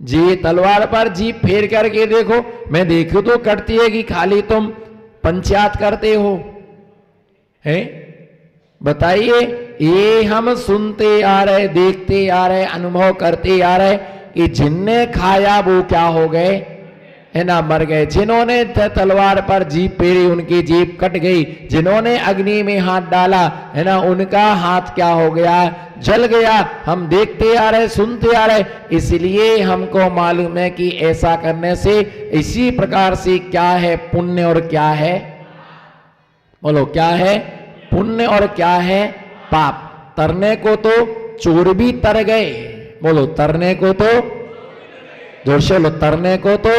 जी तलवार पर जीभ फेर करके देखो, मैं देखूं तो कटती है कि खाली तुम पंचायत करते हो? है बताइए। ये हम सुनते आ रहे, देखते आ रहे, अनुभव करते आ रहे कि जिनने खाया वो क्या हो गए, है ना, मर गए। जिन्होंने तलवार पर जीभ फेरी उनकी जीभ कट गई, जिन्होंने अग्नि में हाथ डाला, है ना, उनका हाथ क्या हो गया, जल गया। हम देखते आ रहे, सुनते आ रहे, इसलिए हमको मालूम है कि ऐसा करने से इसी प्रकार से क्या है पुण्य और क्या है, बोलो क्या है पुण्य और क्या है पाप। तरने को तो चोर भी तर गए, बोलो तरने को तो, जोर से बोलो, तरने को तो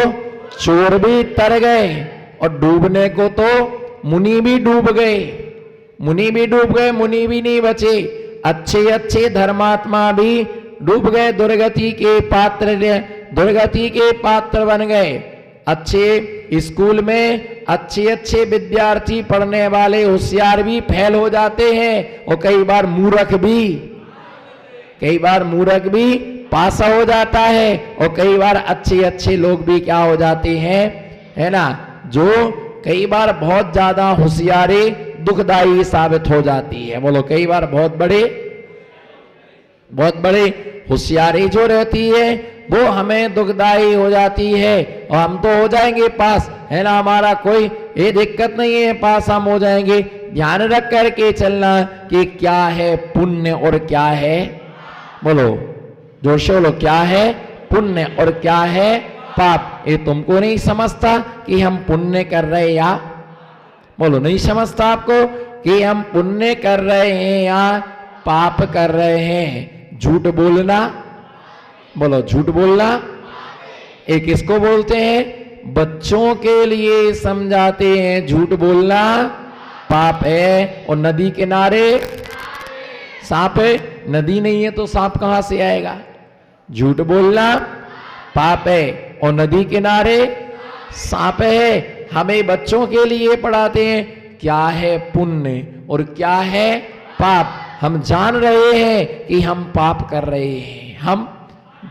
चोर भी तर गए और डूबने को तो मुनि भी डूब गए। मुनि भी डूब गए, मुनि भी नहीं बचे, अच्छे अच्छे धर्मात्मा भी डूब गए, दुर्गति के पात्र बन गए। अच्छे स्कूल में अच्छे अच्छे विद्यार्थी पढ़ने वाले होशियार भी फेल हो जाते हैं और कई बार मूर्ख भी पास हो जाता है और कई बार अच्छे अच्छे लोग भी क्या हो जाते हैं, है ना, जो कई बार बहुत ज्यादा होशियारी दुखदायी साबित हो जाती है। बोलो कई बार बहुत बड़े होशियारी जो रहती है वो हमें दुखदायी हो जाती है और हम तो हो जाएंगे पास, है ना, हमारा कोई ये दिक्कत नहीं है, पास हम हो जाएंगे। ध्यान रख करके चलना कि क्या है पुण्य और क्या है, बोलो जोर से बोलो, क्या है पुण्य और क्या है पाप। ये तुमको नहीं समझता कि हम पुण्य कर रहे हैं या, बोलो नहीं समझता आपको कि हम पुण्य कर रहे हैं या पाप कर रहे हैं। झूठ बोलना, बोलो झूठ बोलना, एक किसको बोलते हैं, बच्चों के लिए समझाते हैं झूठ बोलना पाप है। और नदी किनारे सांप है, नदी नहीं है तो सांप कहां से आएगा। झूठ बोलना पाप है और नदी किनारे सांप है। हमें बच्चों के लिए पढ़ाते हैं क्या है पुण्य और क्या है पाप। हम जान रहे हैं कि हम पाप कर रहे हैं, हम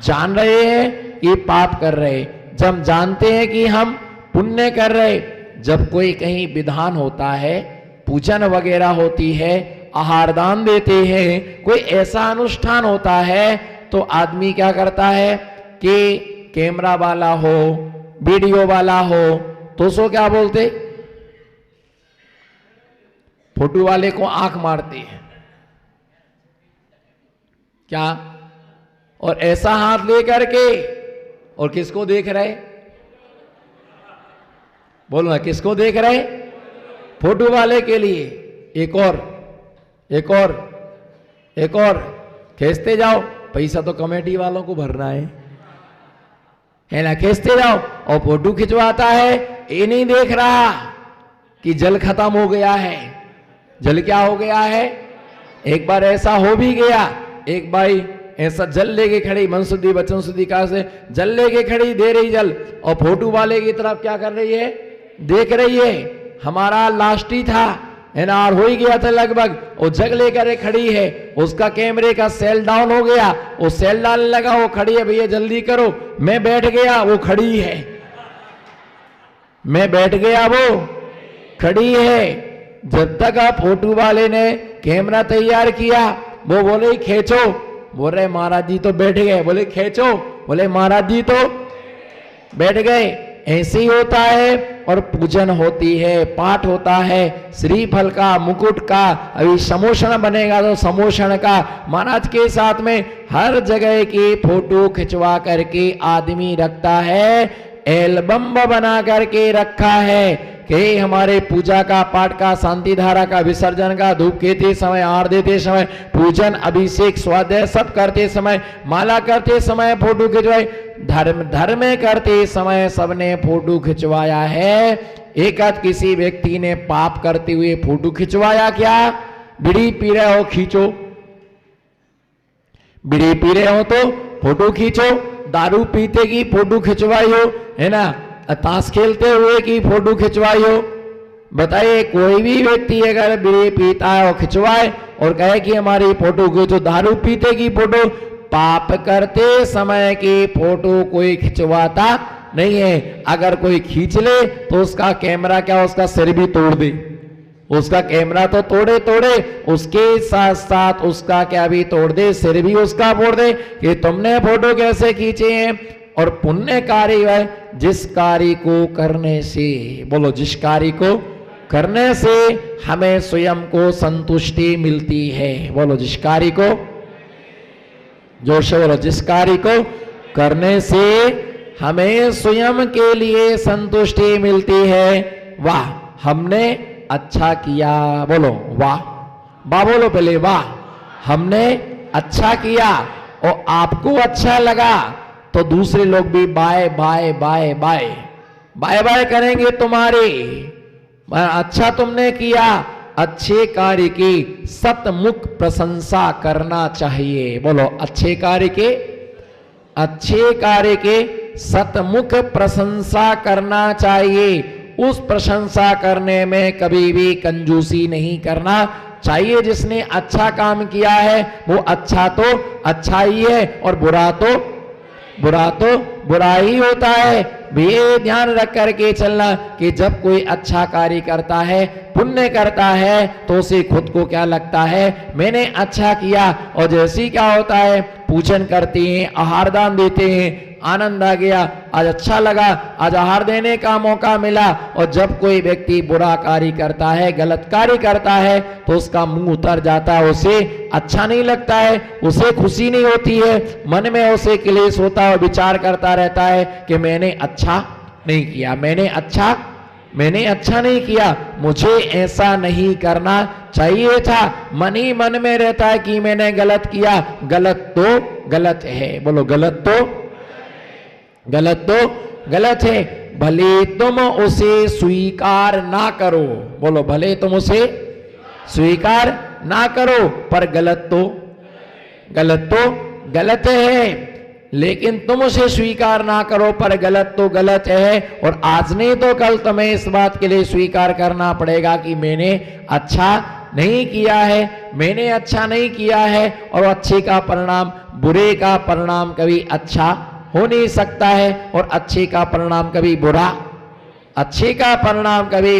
जान रहे हैं कि पाप कर रहे हैं। जब जानते हैं कि हम पुण्य कर रहे, जब कोई कहीं विधान होता है, पूजन वगैरह होती है, आहार दान देते हैं, कोई ऐसा अनुष्ठान होता है तो आदमी क्या करता है कि कैमरा वाला हो, वीडियो वाला हो तो उसको क्या बोलते, फोटो वाले को आंख मारते हैं क्या, और ऐसा हाथ लेकर के, और किसको देख रहे, बोलो ना किसको देख रहे, फोटो वाले के लिए। एक और खींचते जाओ, पैसा तो कमेटी वालों को भरना है ना, खींचते जाओ और फोटो खिंचवाता है। ये नहीं देख रहा कि जल खत्म हो गया है। जल क्या हो गया है, एक बार ऐसा हो भी गया, एक बाई ऐसा जल लेके खड़ी, मनसुद्धि वचन शुद्धि का से जल लेके खड़ी, दे रही जल, और फोटो वाले की तरफ क्या कर रही है, देख रही है। हमारा लास्ट ही था, है ना, और हो ही गया था लगभग, वो जग लेकर खड़ी है, उसका कैमरे का सेल डाउन हो गया, वो सेल डालने लगा, वो खड़ी है, भैया जल्दी करो, मैं बैठ गया, वो खड़ी है, मैं बैठ गया, वो खड़ी है। जब तक आप फोटो वाले ने कैमरा तैयार किया, वो बोले खींचो, बोल रहे महाराज जी तो बैठ गए, बोले खींचो, बोले महाराज जी तो बैठ गए। ऐसे ही होता है। और पूजन होती है, पाठ होता है, श्रीफल का, मुकुट का, अभी समोषण बनेगा तो समोषण का, महाराज के साथ में हर जगह की फोटो खिंचवा करके आदमी रखता है, एल्बम बना करके रखा है कि हमारे पूजा का, पाठ का, शांति धारा का, विसर्जन का, धूप देते समय, आर देते समय, पूजन, अभिषेक, स्वाध्याय सब करते समय, माला करते समय फोटो खिंचवाए, धर्म करते समय सबने फोटो खिंचवाया है। एक आध किसी व्यक्ति ने पाप करते हुए फोटो खिंचवाया क्या, बीड़ी पी रहे हो खींचो, बीड़ी पी रहे हो तो फोटो खींचो, दारू पीते की फोटो खिंचवाई हो, है ना, ताश खेलते हुए की फोटो खिंचवाई हो। बताइए कोई भी व्यक्ति अगर बीड़ी पीता है और खिंचवाए और कहे कि हमारी फोटो को, जो दारू पीते की फोटो, पाप करते समय की फोटो कोई खिंचवाता नहीं है। अगर कोई खींच ले तो उसका कैमरा क्या, उसका सिर भी तोड़ दे, उसका कैमरा तो तोड़े, उसके साथ साथ उसका क्या भी तोड़ दे, सिर भी उसका फोड़ दे कि तुमने फोटो कैसे खींचे हैं। और पुण्य कार्य है जिस कार्य को करने से, बोलो जिस कार्य को करने से हमें स्वयं को संतुष्टि मिलती है। बोलो जिस कार्य को, जोर से बोलो, जिस कार्य को करने से हमें स्वयं के लिए संतुष्टि मिलती है। वाह हमने अच्छा किया, बोलो वाह, वाह बोलो पहले, वाह हमने अच्छा किया और आपको अच्छा लगा तो दूसरे लोग भी bye bye bye bye bye bye करेंगे तुम्हारे। अच्छा तुमने किया, अच्छे कार्य की सतमुख प्रशंसा करना चाहिए। बोलो अच्छे कार्य के सतमुख प्रशंसा करना चाहिए। उस प्रशंसा करने में कभी भी कंजूसी नहीं करना चाहिए। जिसने अच्छा काम किया है वो अच्छा तो अच्छा ही है और बुरा तो बुरा ही होता है। ये ध्यान रख करके चलना कि जब कोई अच्छा कार्य करता है, पुण्य करता है, तो उसे खुद को क्या लगता है, मैंने अच्छा किया। और जैसे ही क्या होता है, पूजन करते हैं, आहार दान देते हैं, आनंद आ गया, आज अच्छा लगा, आज आहार देने का मौका मिला। और जब कोई व्यक्ति बुरा कार्य करता है, गलत कार्य करता है, तो उसका मुंह उतर जाता है, उसे अच्छा नहीं लगता है, उसे खुशी नहीं होती है, मन में उसे क्लेश होता है और विचार करता रहता है कि मैंने अच्छा नहीं किया, मैंने अच्छा नहीं किया, मुझे ऐसा नहीं करना चाहिए था। मन ही मन में रहता है कि मैंने गलत किया। गलत तो गलत है, बोलो गलत तो गलत है। भले तुम उसे स्वीकार ना करो, बोलो भले तुम उसे स्वीकार ना करो, पर गलत तो गलत है। लेकिन तुम उसे स्वीकार ना करो पर गलत तो गलत है। और आज नहीं तो कल तुम्हें इस बात के लिए स्वीकार करना पड़ेगा कि मैंने अच्छा नहीं किया है, मैंने अच्छा नहीं किया है। और अच्छे का परिणाम, बुरे का परिणाम कभी अच्छा हो नहीं सकता है, और अच्छे का परिणाम कभी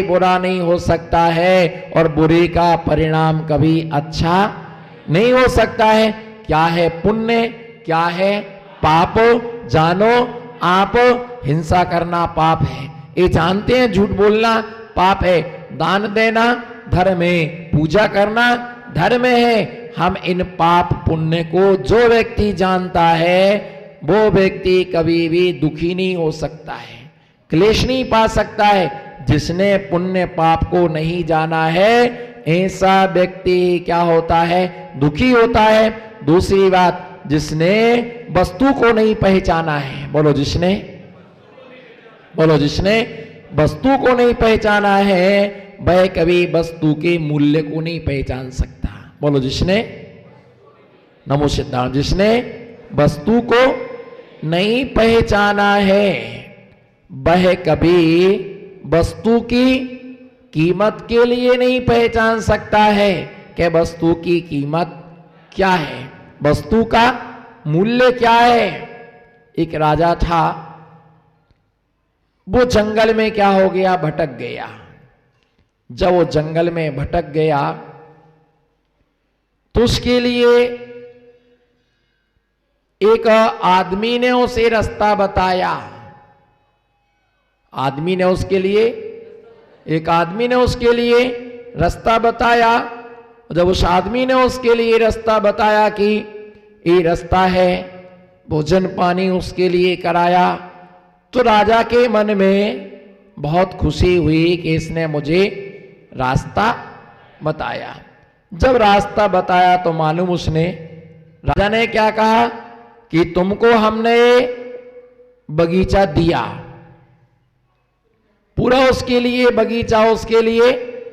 बुरा नहीं हो सकता है, और बुरे का परिणाम कभी अच्छा नहीं हो सकता है। क्या है पुण्य, क्या है पाप, जानो आप। हिंसा करना पाप है, ये जानते हैं, झूठ बोलना पाप है, दान देना धर्म है, पूजा करना धर्म है। हम इन पाप पुण्य को जो व्यक्ति जानता है, वो व्यक्ति कभी भी दुखी नहीं हो सकता है, क्लेश नहीं पा सकता है। जिसने पुण्य पाप को नहीं जाना है, ऐसा व्यक्ति क्या होता है, दुखी होता है। दूसरी बात, जिसने वस्तु को नहीं पहचाना है, बोलो जिसने वस्तु को नहीं पहचाना है, वह कभी वस्तु के मूल्य को नहीं पहचान सकता। बोलो जिसने, नमो सिद्धार्थ, जिसने वस्तु को नहीं पहचाना है, वह कभी वस्तु की कीमत के लिए नहीं पहचान सकता है कि वस्तु की कीमत क्या है, वस्तु का मूल्य क्या है। एक राजा था, वो जंगल में क्या हो गया, भटक गया। जब वो जंगल में भटक गया तो उसके लिए एक आदमी ने उसे रास्ता बताया। एक आदमी ने उसके लिए रास्ता बताया। जब उस आदमी ने उसके लिए रास्ता बताया कि ये रास्ता है, भोजन पानी उसके लिए कराया, तो राजा के मन में बहुत खुशी हुई कि इसने मुझे रास्ता बताया। जब रास्ता बताया तो मालूम उसने, राजा ने क्या कहा कि तुमको हमने बगीचा दिया, पूरा उसके लिए बगीचा उसके लिए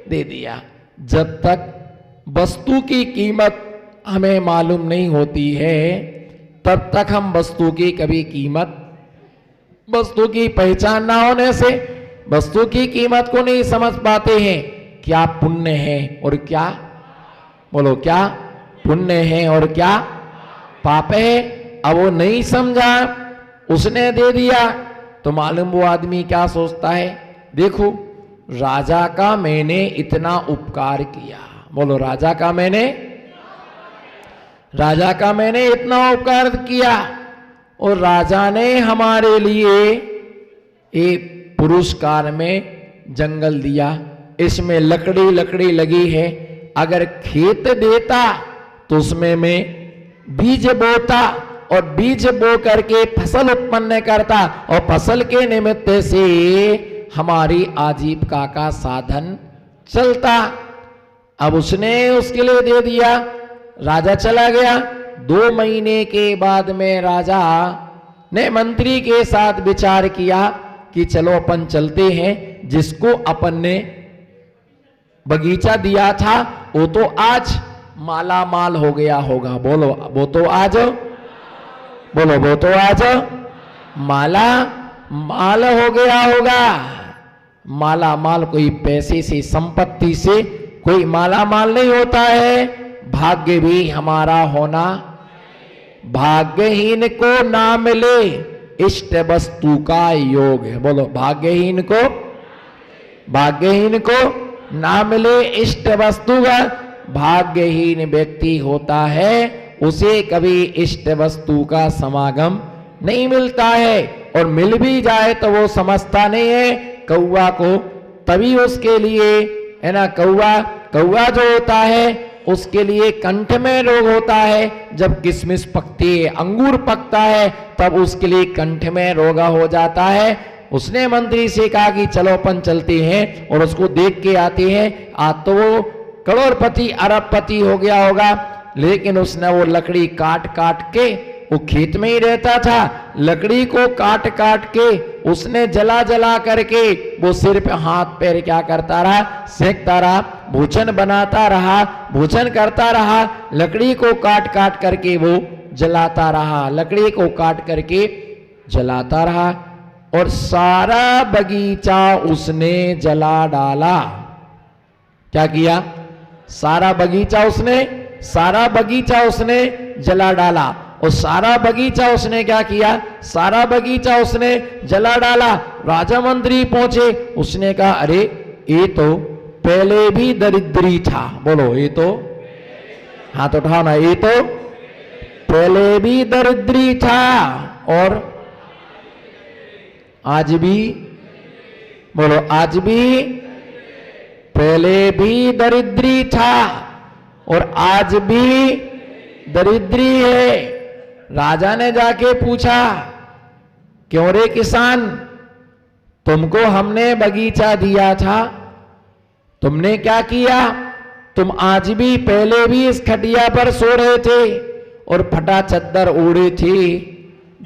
दे दिया। जब तक वस्तु की कीमत हमें मालूम नहीं होती है, तब तक हम वस्तु की कभी कीमत, वस्तु की पहचान ना होने से वस्तु की कीमत को नहीं समझ पाते हैं। क्या पुण्य है और क्या बोलो क्या पुण्य है और क्या पाप है। अब वो नहीं समझा, उसने दे दिया, तो मालूम वो आदमी क्या सोचता है, देखो राजा का मैंने इतना उपकार किया, बोलो राजा का मैंने इतना उपकार किया, और राजा ने हमारे लिए एक पुरस्कार में जंगल दिया, इसमें लकड़ी लगी है, अगर खेत देता तो उसमें मैं बीज बोता और बीज बो करके फसल उत्पन्न करता, और फसल के निमित्त से हमारी आजीविका का साधन चलता। अब उसने उसके लिए दे दिया, राजा चला गया। 2 महीने के बाद में राजा ने मंत्री के साथ विचार किया कि चलो अपन चलते हैं, जिसको अपन ने बगीचा दिया था वो तो आज माला माल हो गया होगा, बोलो वो तो आज माला माल हो गया होगा। माला माल कोई पैसे से संपत्ति से कोई माला माल नहीं होता है, भाग्य भी हमारा होना, भाग्यहीन को ना मिले इष्ट वस्तु का योग है, बोलो भाग्यहीन को ना मिले इष्ट वस्तु का। भाग्यहीन व्यक्ति होता है उसे कभी इष्ट वस्तु का समागम नहीं मिलता है, और मिल भी जाए तो वो समझता नहीं है कौवा को, तभी उसके लिए है ना, कौवा जो होता है उसके लिए कंठ में रोग होता है, जब किशमिश पकती है, अंगूर पकता है, तब उसके लिए कंठ में रोग हो जाता है। उसने मंत्री से कहा कि चलो अपन चलते हैं और उसको देख के आते हैं। आज तो वो करोड़पति अरबपति हो गया होगा, लेकिन उसने वो लकड़ी काट के, वो खेत में ही रहता था, लकड़ी को काट के उसने जला करके वो सिर पे हाथ पैर क्या करता रहा, सेकता रहा, भोजन बनाता रहा, भोजन करता रहा, लकड़ी को काट करके वो जलाता रहा, लकड़ी को काट करके जलाता रहा, और सारा बगीचा उसने जला डाला। क्या किया? सारा बगीचा उसने जला डाला। और सारा बगीचा उसने क्या किया? सारा बगीचा उसने जला डाला। राजा मंत्री पहुंचे, उसने कहा अरे ये तो पहले भी दरिद्री था, बोलो ये तो, हाथ उठाओ ना, ये तो पहले भी दरिद्री था और आज भी, बोलो आज भी, पहले भी दरिद्री था और आज भी दरिद्री है। राजा ने जाके पूछा, क्यों रे किसान, तुमको हमने बगीचा दिया था, तुमने क्या किया? तुम आज भी, पहले भी इस खटिया पर सो रहे थे और फटा चद्दर ओढ़े थे,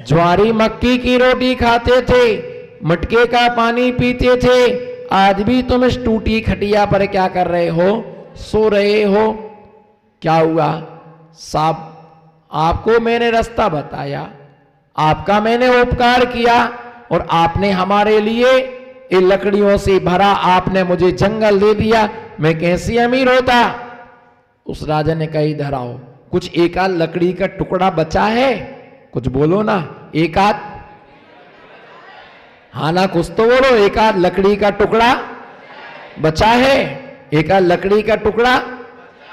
ज्वारी मक्की की रोटी खाते थे, मटके का पानी पीते थे, आज भी तुम इस टूटी खटिया पर क्या कर रहे हो? सो रहे हो। क्या हुआ साहब? आपको मैंने रास्ता बताया, आपका मैंने उपकार किया और आपने हमारे लिए इन लकड़ियों से भरा, आपने मुझे जंगल दे दिया, मैं कैसे अमीर होता? उस राजा ने कहा इधर आओ, कुछ एक आध लकड़ी का टुकड़ा बचा है? कुछ बोलो ना, एक आध, हाँ ना, कुछ तो बोलो, एक आध लकड़ी का टुकड़ा बचा है? एक आध लकड़ी का टुकड़ा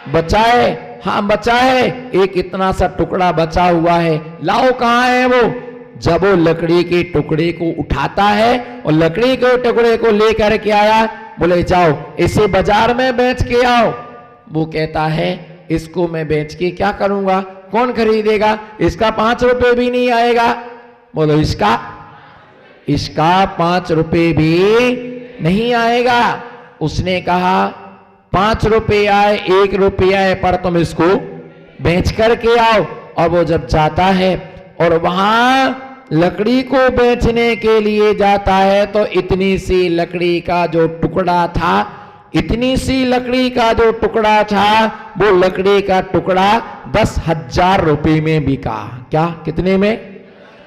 बचा है? हाँ बचा है, एक इतना सा टुकड़ा बचा हुआ है, लाओ। कहाँ है वो? जब वो लकड़ी के टुकड़े को उठाता है और लकड़ी के टुकड़े को लेकर के आया, बोले जाओ इसे बाजार में बेच के आओ। वो कहता है इसको मैं बेच के क्या करूंगा, कौन खरीदेगा, इसका 5 रुपए भी नहीं आएगा। बोलो इसका 5 रुपए भी नहीं आएगा। उसने कहा 5 रुपए आए, 1 रुपया आए, पर तुम इसको बेच करके आओ। और वो जब जाता है और वहां लकड़ी को बेचने के लिए जाता है, तो इतनी सी लकड़ी का जो टुकड़ा था, इतनी सी लकड़ी का जो टुकड़ा था, वो लकड़ी का टुकड़ा 10,000 रुपए में बिका। क्या? कितने में?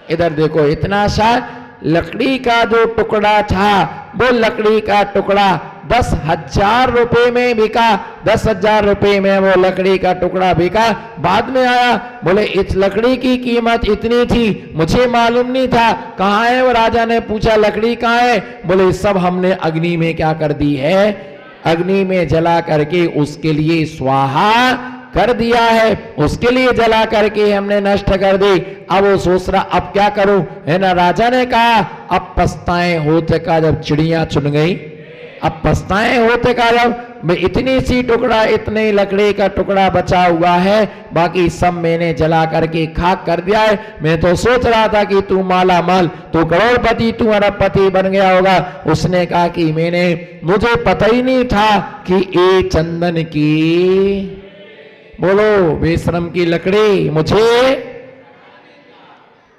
इधर देखो, इतना सा लकड़ी का जो टुकड़ा था, वो लकड़ी का टुकड़ा 10,000 रुपए में बिका, 10,000 रुपए में वो लकड़ी का टुकड़ा बिका। बाद में आया, बोले इस लकड़ी की कीमत इतनी थी, मुझे मालूम नहीं था। कहाँ है वो? राजा ने पूछा लकड़ी कहाँ है? बोले सब हमने अग्नि में क्या कर दी है? अग्नि में जला करके उसके लिए स्वाहा कर दिया है, उसके लिए जला करके हमने नष्ट कर दी। अब वो सोच रहा अब क्या करूं, है ना। राजा ने कहा अब पछताएं होते का जब चिड़िया चुन गई, अब पछताएं होते का जब इतनी सी टुकड़ा, इतने लकड़ी का टुकड़ा बचा हुआ है, बाकी सब मैंने जला करके खाक कर दिया है। मैं तो सोच रहा था कि तू माला माल, तू करोड़पति, तू अरबपति बन गया होगा। उसने कहा कि मुझे पता ही नहीं था कि ये चंदन की, बोलो बेशरम की लकड़ी, मुझे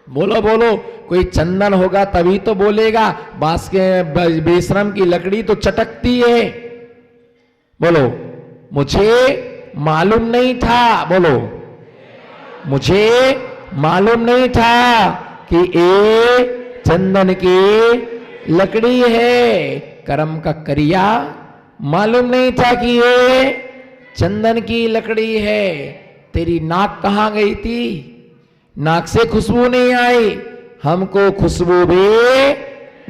बोलो बोलो, कोई चंदन होगा तभी तो बोलेगा। बांस के बेशरम की लकड़ी तो चटकती है। बोलो मुझे मालूम नहीं था, बोलो मुझे मालूम नहीं था कि ये चंदन की लकड़ी है। कर्म का करिया, मालूम नहीं था कि ये चंदन की लकड़ी है। तेरी नाक कहाँ गई थी? नाक से खुशबू नहीं आई, हमको खुशबू भी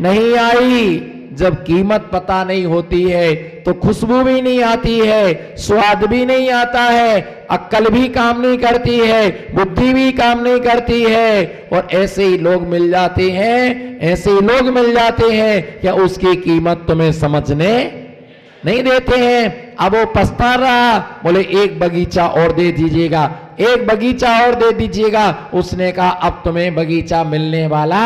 नहीं आई। जब कीमत पता नहीं होती है तो खुशबू भी नहीं आती है, स्वाद भी नहीं आता है, अक्ल भी काम नहीं करती है, बुद्धि भी काम नहीं करती है। और ऐसे ही लोग मिल जाते हैं, ऐसे ही लोग मिल जाते हैं क्या उसकी कीमत तुम्हें समझने नहीं देते हैं। अब वो पछता रहा, बोले एक बगीचा और दे दीजिएगा, एक बगीचा और दे दीजिएगा। उसने कहा अब तुम्हें बगीचा मिलने वाला,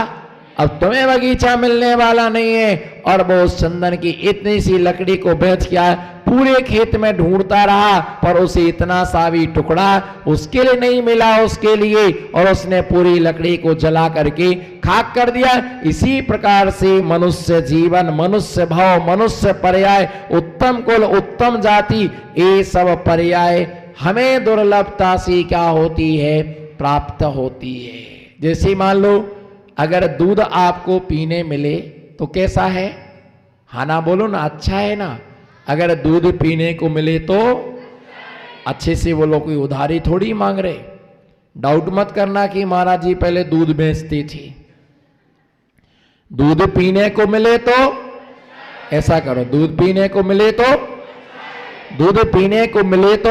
अब तुम्हें बगीचा मिलने वाला नहीं है। और वो उस चंदन की इतनी सी लकड़ी को बेच के पूरे खेत में ढूंढता रहा, पर उसे इतना सा भी टुकड़ा उसके लिए नहीं मिला उसके लिए, और उसने पूरी लकड़ी को जला करके खाक कर दिया। इसी प्रकार से मनुष्य जीवन, मनुष्य भाव, मनुष्य पर्याय, उत्तम कुल, उत्तम जाति, ये सब पर्याय हमें दुर्लभता से क्या होती है? प्राप्त होती है। जैसे मान लो अगर दूध आपको पीने मिले तो कैसा है? हाँ ना, बोलो ना, अच्छा है ना। अगर दूध पीने को मिले तो अच्छे से बोलो, कोई उधारी थोड़ी मांग रहे। डाउट मत करना कि महाराज जी पहले दूध बेचती थी। दूध पीने को मिले तो ऐसा करो, दूध पीने को मिले तो, दूध पीने को मिले तो